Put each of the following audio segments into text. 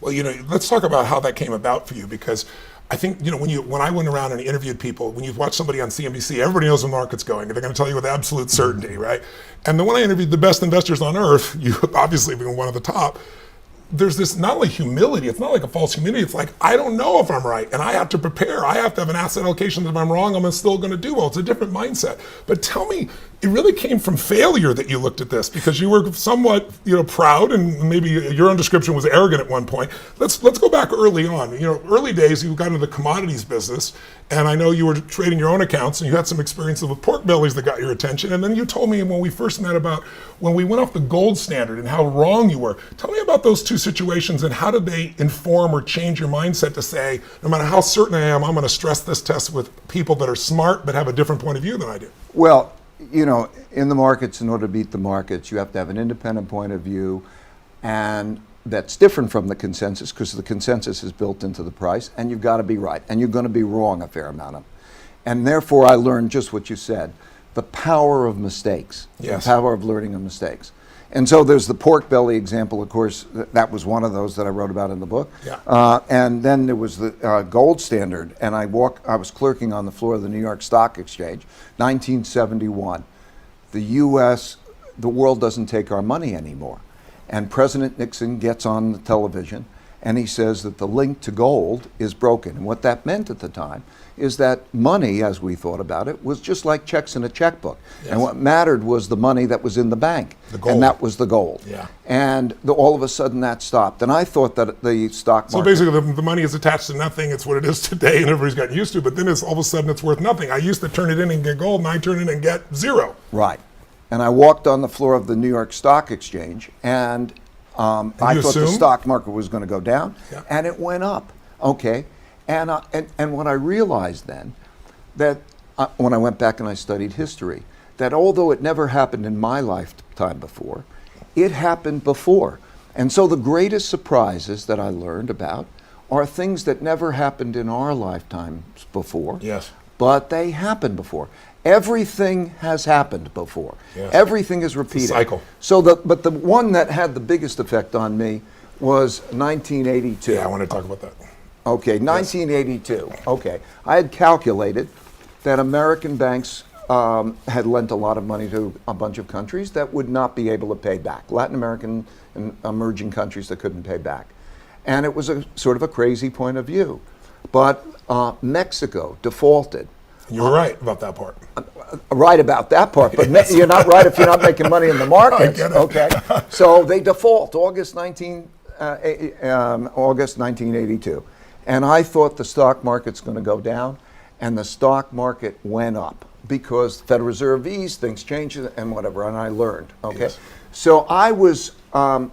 Well, let's talk about how that came about for you, because I think, when I went around and interviewed people, when you watch somebody on CNBC, everybody knows the market's going, and they're going to tell you with absolute certainty, right? And then when I interviewed the best investors on earth, you obviously being one of the top, there's this not like humility, it's not like a false humility, it's like, I don't know if I'm right, and I have to prepare, I have to have an asset allocation that if I'm wrong, I'm still gonna do well. It's a different mindset. But tell me, it really came from failure that you looked at this, because you were somewhat, proud, and maybe your own description was arrogant at one point. Let's go back early on. Early days, you got into the commodities business, and I know you were trading your own accounts, and you had some experiences with pork bellies that got your attention. And then you told me when we first met about when we went off the gold standard and how wrong you were. Tell me about those two situations, and how did they inform or change your mindset to say, no matter how certain I am, I'm going to stress this test with people that are smart but have a different point of view than I do? Well, in the markets, in order to beat the markets, you have to have an independent point of view, and that's different from the consensus, because the consensus is built into the price, and you've got to be right, and you're going to be wrong a fair amount of. And therefore, I learned just what you said, the power of mistakes, yes. The power of learning of mistakes. And so there's the pork belly example, of course, that was one of those that I wrote about in the book. Yeah. And then there was the gold standard, and I was clerking on the floor of the New York Stock Exchange, 1971. The world doesn't take our money anymore. And President Nixon gets on the television and he says that the link to gold is broken. And what that meant at the time is that money, as we thought about it, was just like checks in a checkbook. Yes. And what mattered was the money that was in the bank. The gold. And that was the gold. Yeah. And all of a sudden that stopped. And I thought that the stock market... So basically the money is attached to nothing. It's what it is today, and everybody's gotten used to it. But then all of a sudden it's worth nothing. I used to turn it in and get gold, and I turn it in and get zero. Right. And I walked on the floor of the New York Stock Exchange, and I thought the stock market was going to go down, yeah. And it went up. Okay. And what I realized then, that when I went back and I studied history, that although it never happened in my lifetime before, it happened before. And so the greatest surprises that I learned about are things that never happened in our lifetimes before. Yes. But they happened before. Everything has happened before. Yes. Everything is repeated. It's a cycle. So but the one that had the biggest effect on me was 1982. Yeah, I want to talk about that. Okay, 1982. Okay, I had calculated that American banks had lent a lot of money to a bunch of countries that would not be able to pay back. Latin American and emerging countries that couldn't pay back. And it was a sort of a crazy point of view. But Mexico defaulted. You were right about that part. Right about that part, but you're not right if you're not making money in the markets. Okay, so they default August 1982, and I thought the stock market's going to go down, and the stock market went up because the Federal Reserve eased, things changed, and whatever. And I learned. Okay, yes. So I was. But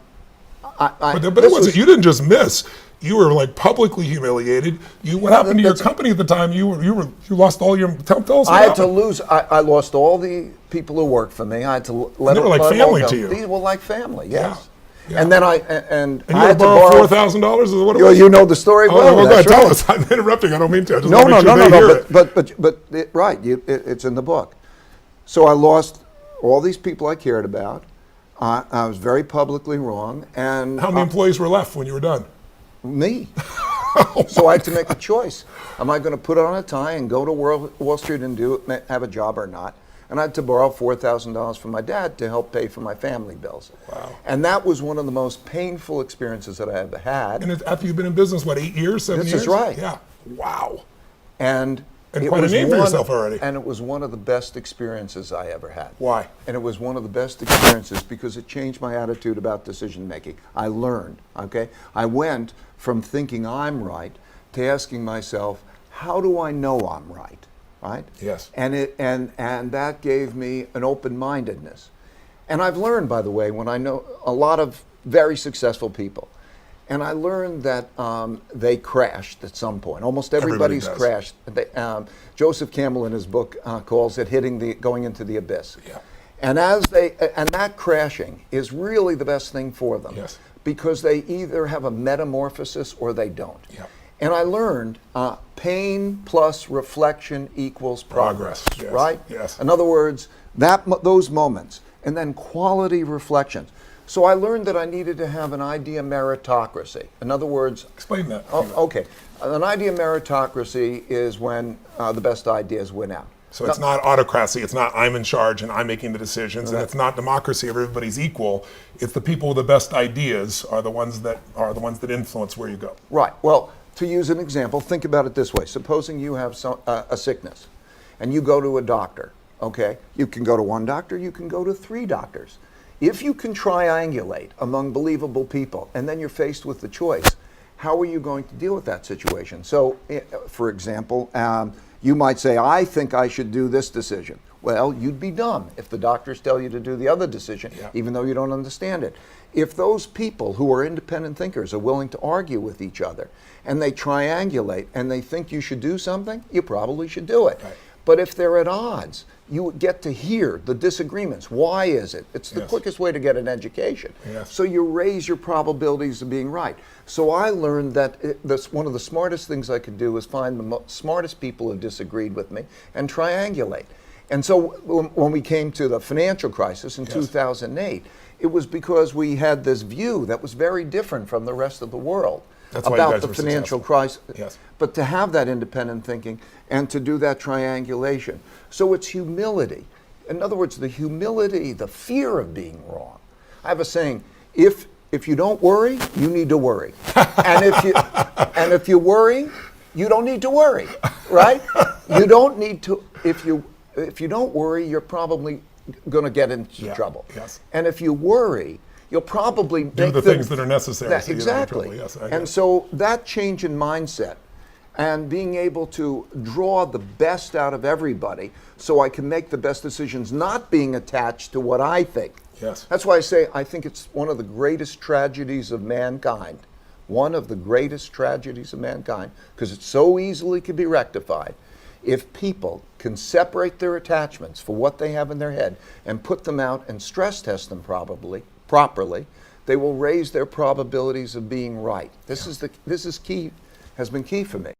it wasn't. You didn't just miss. You were like publicly humiliated. What happened to your company at the time? You lost all your. Tell us. I had to lose. I lost all the people who worked for me. I had to let them. They were like family to you. These were like family. Yes. Yeah. And then and you I had to borrow $4,000. Is what it was? You know the story well. Well, go ahead, tell right. us. I'm interrupting. I don't mean to. I just No. want to make sure they hear it. But right. It's in the book. So I lost all these people I cared about. I was very publicly wrong. And how many employees were left when you were done? Me. So I had to make a choice. Am I going to put on a tie and go to Wall Street and have a job or not? And I had to borrow $4,000 from my dad to help pay for my family bills. Wow. And that was one of the most painful experiences that I ever had. And after you've been in business, what, 8 years, 7 years? This is right. Yeah. Wow. And quite a name for yourself already. And it was one of the best experiences I ever had. Why? And it was one of the best experiences because it changed my attitude about decision making. I learned, okay? I went from thinking I'm right to asking myself, how do I know I'm right? Right? Yes. And that gave me an open-mindedness. And I've learned, by the way, when I know a lot of very successful people, and I learned that they crashed at some point. Almost everybody's crashed. Joseph Campbell in his book calls it going into the abyss. Yeah. And that crashing is really the best thing for them. Yes. Because they either have a metamorphosis or they don't. Yeah. And I learned pain plus reflection equals progress. Yes. Right? Yes. In other words, those moments, and then quality reflections. So I learned that I needed to have an idea meritocracy. In other words, Explain that. okay, an idea meritocracy is when the best ideas win out. So it's not autocracy, it's not I'm in charge and I'm making the decisions, and it's not democracy, everybody's equal. It's the people with the best ideas are the ones that influence where you go. Right. Well, to use an example, think about it this way. Supposing you have a sickness and you go to a doctor, okay? You can go to one doctor, you can go to 3 doctors. If you can triangulate among believable people and then you're faced with the choice, how are you going to deal with that situation? So, for example, you might say, I think I should do this decision. Well, you'd be dumb if the doctors tell you to do the other decision, even though you don't understand it. If those people who are independent thinkers are willing to argue with each other and they triangulate and they think you should do something, you probably should do it. Right. But if they're at odds, you get to hear the disagreements. Why is it? It's the quickest way to get an education. Yes. So you raise your probabilities of being right. So I learned that one of the smartest things I could do is find the smartest people who disagreed with me and triangulate. And so when we came to the financial crisis in 2008, it was because we had this view that was very different from the rest of the world. That's why you about guys the were financial successful. crisis. Yes. But to have that independent thinking and to do that triangulation. So it's humility. In other words, the humility, the fear of being wrong. I have a saying, if you don't worry, you need to worry. And if you worry, you don't need to worry, right? You don't need to, if you don't worry, you're probably going to get into trouble. Yes. And if you worry, you'll probably Do the things that are necessary. So exactly. Yes, and so that change in mindset and being able to draw the best out of everybody so I can make the best decisions, not being attached to what I think. Yes. That's why I say I think it's one of the greatest tragedies of mankind. One of the greatest tragedies of mankind, because it so easily can be rectified. If people can separate their attachments for what they have in their head and put them out and stress test them properly, they will raise their probabilities of being right. This is key, has been key for me.